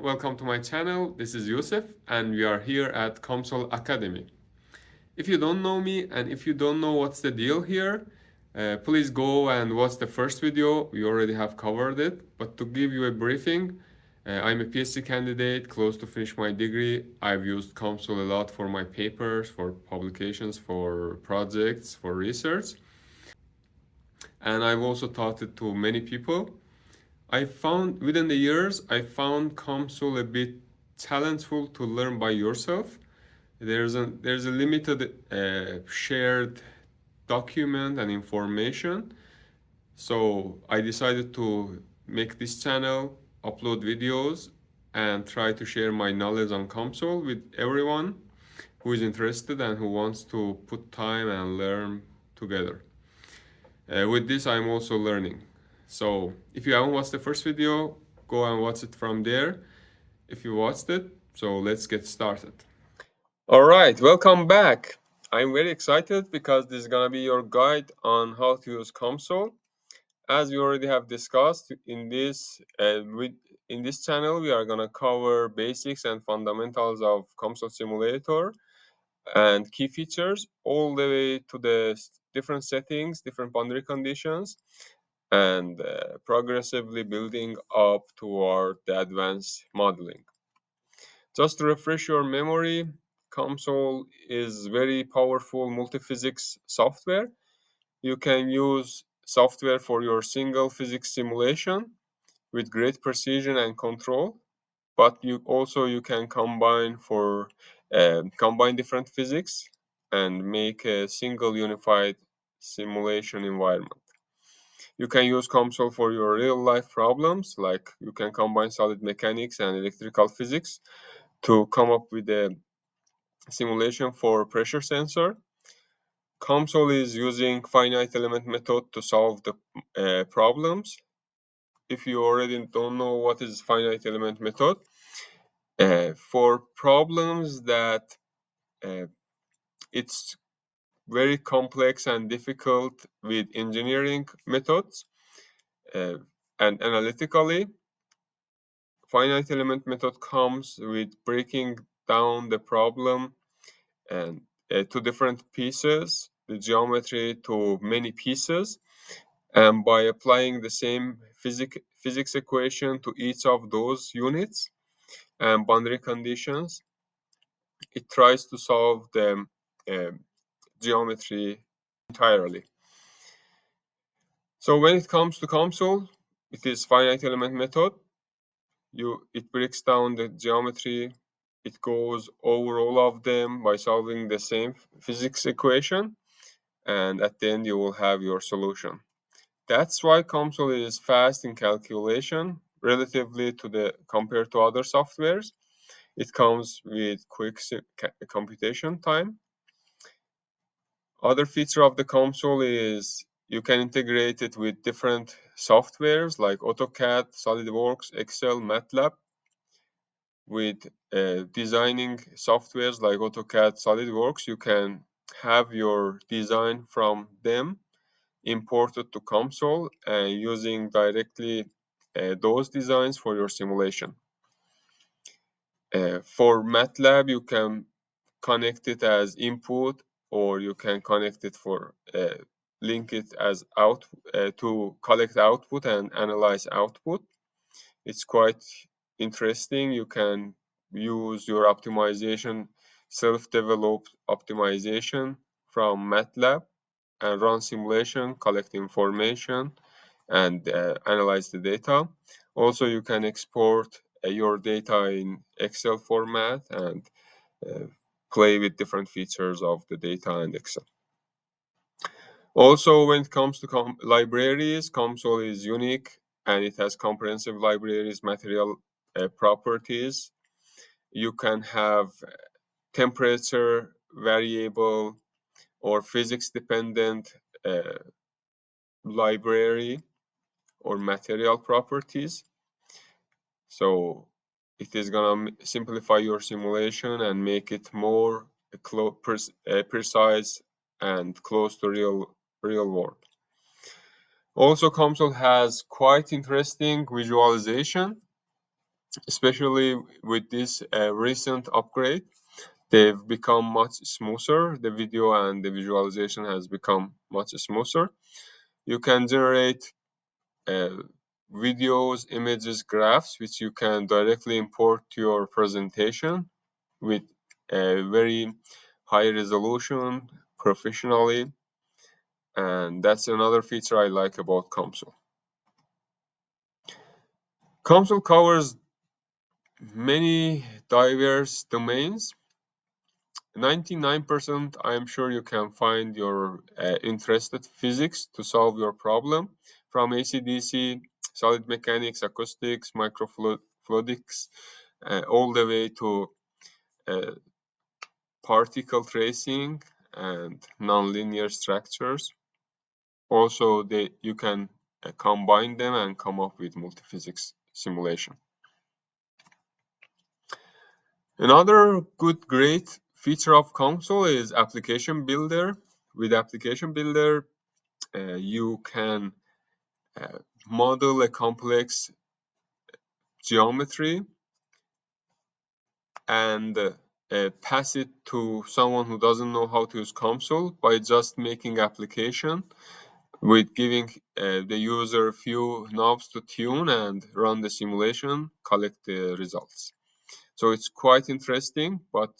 welcome to my channel. This is Yusuf and we are here at COMSOL Academy. If you don't know me and if you don't know what's the deal here, please go and watch the first video. We already have covered it, but to give you a briefing, I'm a PhD candidate close to finish my degree. I've used COMSOL a lot for my papers, for publications, for projects, for research, and I've also taught it to many people. I found within the years, I found COMSOL a bit challengeful to learn by yourself. There's a limited shared document and information. So I decided to make this channel, upload videos, and try to share my knowledge on COMSOL with everyone who is interested and who wants to put time and learn together. With this, I'm also learning. So if you haven't watched the first video, go and watch it from there if you watched it. So let's get started. All right, welcome back. I'm very excited because this is gonna be your guide on how to use COMSOL. As we already have discussed in this channel, we are gonna cover basics and fundamentals of COMSOL simulator and key features all the way to the different settings, different boundary conditions, and progressively building up toward the advanced modeling. Just to refresh your memory, COMSOL is very powerful multiphysics software. You can use software for your single physics simulation with great precision and control, but you can combine different physics and make a single unified simulation environment. You can use COMSOL for your real life problems, like you can combine solid mechanics and electrical physics to come up with a simulation for pressure sensor. COMSOL is using finite element method to solve the problems. If you already don't know what is finite element method, for problems that it's very complex and difficult with engineering methods and analytically, finite element method comes with breaking down the problem and to different pieces, the geometry to many pieces, and by applying the same physics equation to each of those units and boundary conditions, it tries to solve the uh, geometry entirely. So when it comes to COMSOL, it is finite element method. It breaks down the geometry. It goes over all of them by solving the same physics equation, and at the end you will have your solution. That's why COMSOL is fast in calculation relatively to the compared to other softwares. It comes with quick computation time. Other feature of the COMSOL is you can integrate it with different softwares like AutoCAD, SolidWorks, Excel, MATLAB. With designing softwares like AutoCAD, SolidWorks, you can have your design from them imported to COMSOL and using directly those designs for your simulation. For MATLAB, you can connect it as input, or you can connect it for link it as out to collect output and analyze output. It's quite interesting. You can use your optimization, self-developed optimization from MATLAB and run simulation, collect information, and analyze the data. Also, you can export your data in Excel format and uh, play with different features of the data and Excel. Also, when it comes to libraries, COMSOL is unique and it has comprehensive libraries, material properties. You can have temperature variable or physics dependent library or material properties. So it is gonna simplify your simulation and make it more precise and close to real world. Also, COMSOL has quite interesting visualization. especially with this recent upgrade. They've become much smoother. The video and the visualization has become much smoother. You can generate uh, videos, images, graphs, which you can directly import to your presentation with a very high resolution professionally. And that's another feature I like about COMSOL. COMSOL covers many diverse domains. 99% I'm sure you can find your interested physics to solve your problem, from AC/DC, solid mechanics, acoustics, microfluidics, all the way to uh, particle tracing and nonlinear structures. Also, you can combine them and come up with multiphysics simulation. Another great feature of COMSOL is Application Builder. With Application Builder, you can uh, model a complex geometry and pass it to someone who doesn't know how to use COMSOL by just making application with giving the user a few knobs to tune and run the simulation, collect the results. So it's quite interesting, but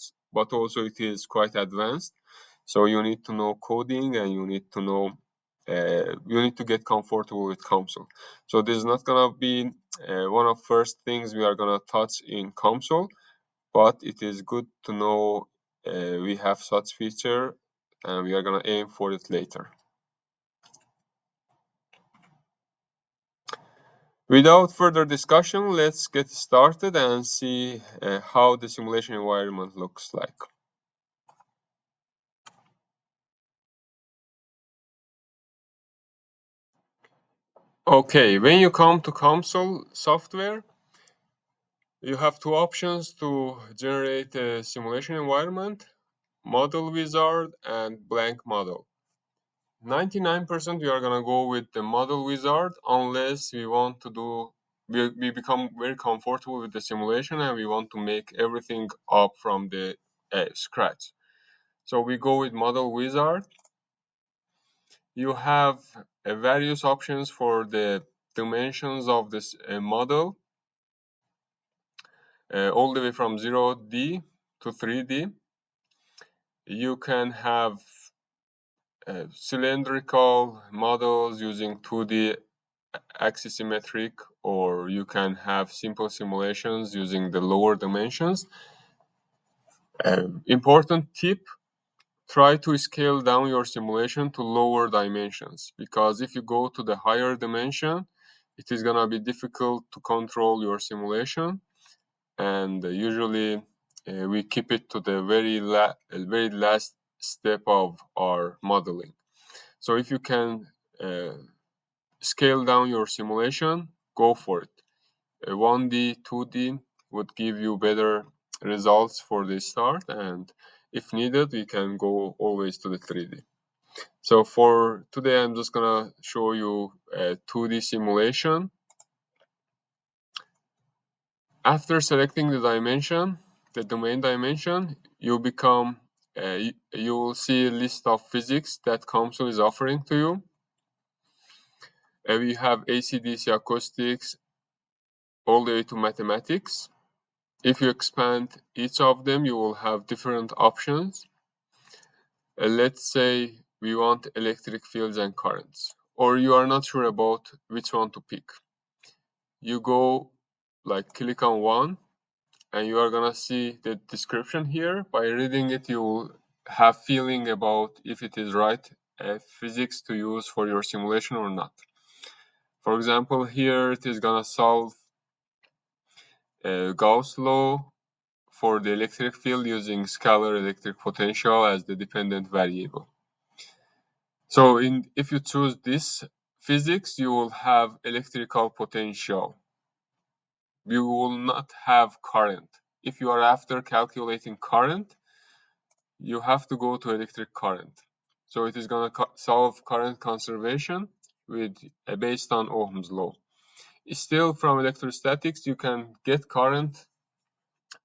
also it is quite advanced. So you need to know coding and you need to know you need to get comfortable with COMSOL. So this is not gonna be one of first things we are gonna touch in COMSOL, but it is good to know we have such feature and we are gonna aim for it later. Without further discussion, let's get started and see how the simulation environment looks like. Okay, when you come to COMSOL software, you have two options to generate a simulation environment: Model Wizard and Blank Model. 99% we are gonna go with the Model Wizard unless we want to we become very comfortable with the simulation and we want to make everything up from the scratch. So we go with Model Wizard. You have various options for the dimensions of this model, all the way from 0D to 3D. You can have cylindrical models using 2D axisymmetric, or you can have simple simulations using the lower dimensions. Important tip: try to scale down your simulation to lower dimensions, because if you go to the higher dimension, it is gonna be difficult to control your simulation, and usually we keep it to the very last step of our modeling. So if you can scale down your simulation, go for it. 1D, 2D would give you better results for the start, and if needed, we can go always to the 3D. So for today, I'm just gonna show you a 2D simulation. After selecting the dimension, the domain dimension, you will see a list of physics that COMSOL is offering to you. We have AC/DC acoustics all the way to mathematics. If you expand each of them, you will have different options. Let's say we want electric fields and currents, or you are not sure about which one to pick. You go click on one, and you are gonna see the description here. By reading it, you will have feeling about if it is right physics to use for your simulation or not. For example, here it is gonna solve Gauss law for the electric field using scalar electric potential as the dependent variable. So if you choose this physics, you will have electrical potential. You will not have current. If you are after calculating current, you have to go to electric current. So it is going to solve current conservation based on Ohm's law. Still, from electrostatics, you can get current,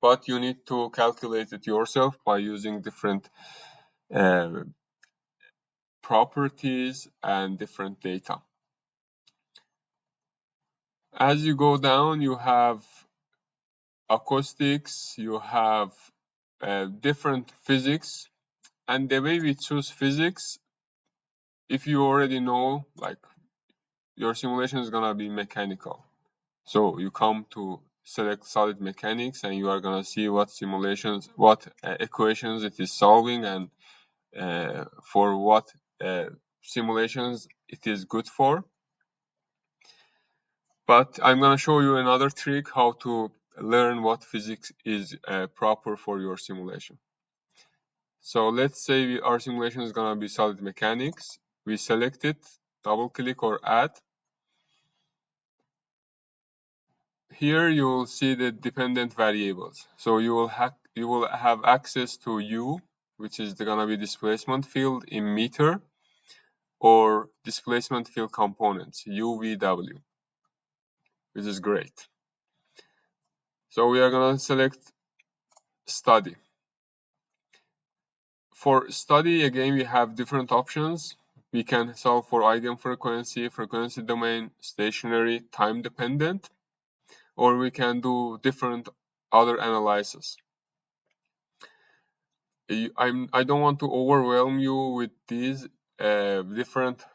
but you need to calculate it yourself by using different properties and different data. As you go down, you have acoustics, you have different physics, and the way we choose physics, if you already know, like, your simulation is gonna be mechanical. So you come to select solid mechanics and you are gonna see what simulations, what equations it is solving, and for what simulations it is good for. But I'm gonna show you another trick how to learn what physics is proper for your simulation. So let's say our simulation is gonna be solid mechanics. We select it, double click or add. Here you will see the dependent variables. So you will have access to U, which is gonna be displacement field in meter, or displacement field components, UVW, which is great. So we are gonna select study. For study, again, we have different options. We can solve for eigenfrequency, frequency domain, stationary, time dependent, or we can do different other analysis. I don't want to overwhelm you with these different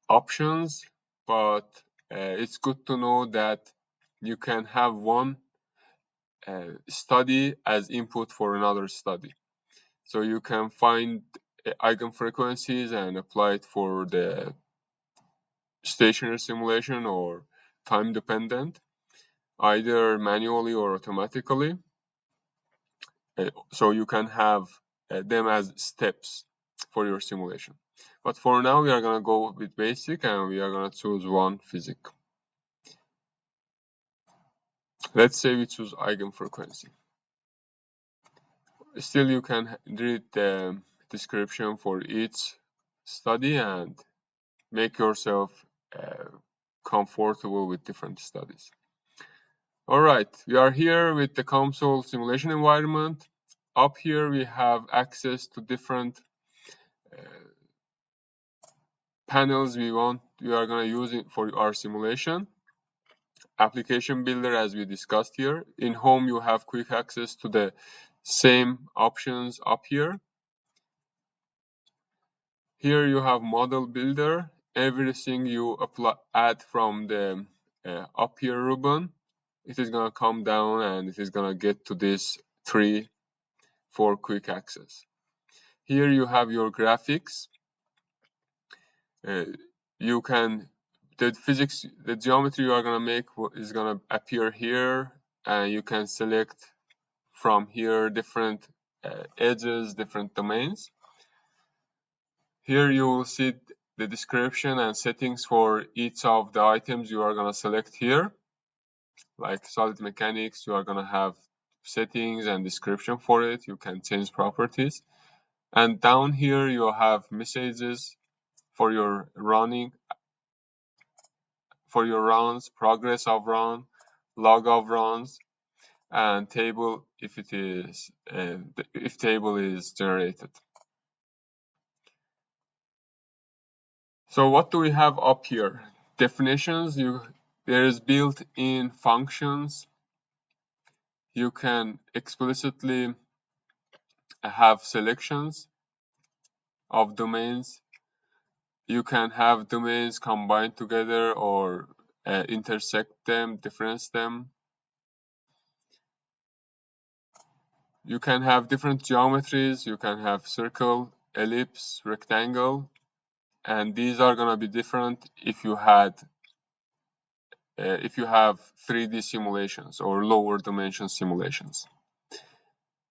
options, but it's good to know that you can have one study as input for another study. So you can find eigenfrequencies and apply it for the stationary simulation or time dependent, either manually or automatically. So you can have them as steps for your simulation. But for now, we are going to go with basic and we are going to choose one physic. Let's say we choose eigenfrequency. Still, you can read the description for each study and make yourself comfortable with different studies. All right, we are here with the COMSOL simulation environment. Up here, we have access to different panels we are going to use it for our simulation. Application builder, as we discussed here. In home, you have quick access to the same options up here. Here you have model builder. Everything you add from the up here ribbon, it is going to come down and it is going to get to this tree for quick access. Here you have your graphics. You can, the geometry you are going to make is going to appear here, and you can select from here different edges, different domains. Here you will see the description and settings for each of the items you are going to select here. Like solid mechanics, you are going to have settings and description for it. You can change properties. And down here you have messages for your running, for your runs, progress of run, log of runs, and table if table is generated. So what do we have up here? Definitions. There is built-in functions. You can explicitly have selections of domains. You can have domains combined together or intersect them, difference them. You can have different geometries. You can have circle, ellipse, rectangle, and these are going to be different if you have 3D simulations or lower dimension simulations.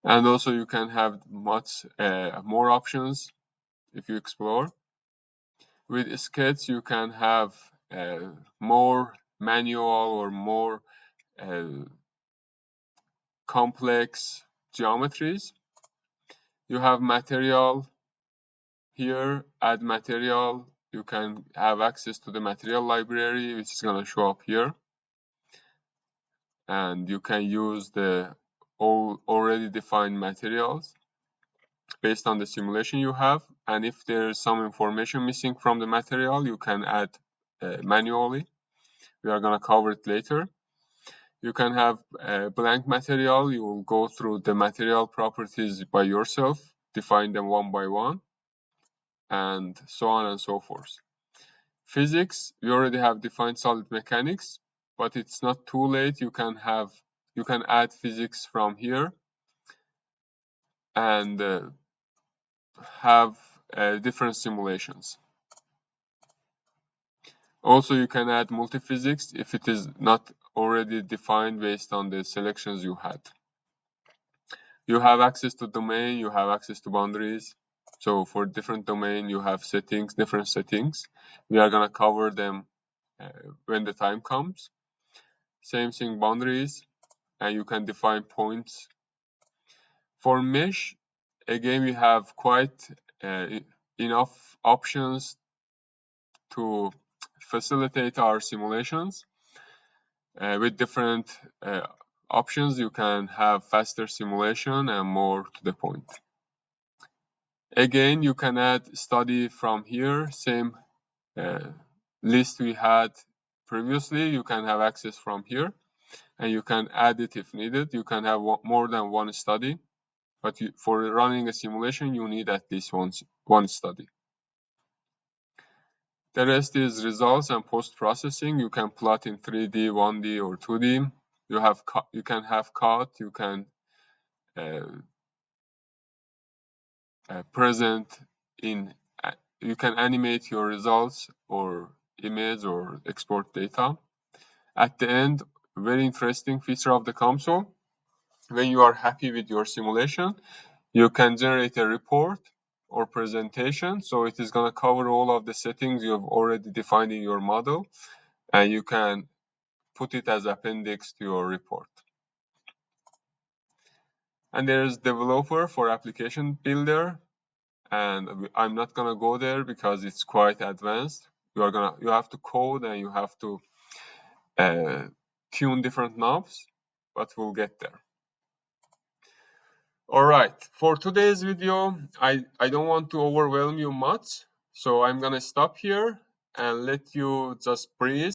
And also you can have much more options if you explore. With sketch you can have more manual or more complex geometries. You have material here, add material. You can have access to the material library, which is going to show up here. and you can use the already defined materials based on the simulation you have. And if there's some information missing from the material, you can add manually. We are going to cover it later. You can have a blank material. You will go through the material properties by yourself, define them one by one, and so on and so forth. Physics, we already have defined solid mechanics, but it's not too late. You can add physics from here and have different simulations. Also, you can add multiphysics if it is not already defined based on the selections you had. You have access to domain, you have access to boundaries. So for different domain, you have settings, different settings. We are gonna cover them when the time comes. Same thing, boundaries, and you can define points. For mesh, again, we have quite enough options to facilitate our simulations. With different options, you can have faster simulation and more to the point. Again, you can add study from here, same list we had previously, you can have access from here, and you can add it if needed. You can have more than one study, but for running a simulation, you need at least one study. The rest is results and post-processing. You can plot in 3D, 1D, or 2D. You can have cut. You can present in. You can animate your results or image or export data. At the end, very interesting feature of the COMSOL. When you are happy with your simulation, you can generate a report or presentation. So it is going to cover all of the settings you have already defined in your model, and you can put it as appendix to your report. And there's developer for application builder, and I'm not going to go there because it's quite advanced. You have to code and you have to tune different knobs, but we'll get there. All right, for today's video, I don't want to overwhelm you much, so I'm gonna stop here and let you just breathe.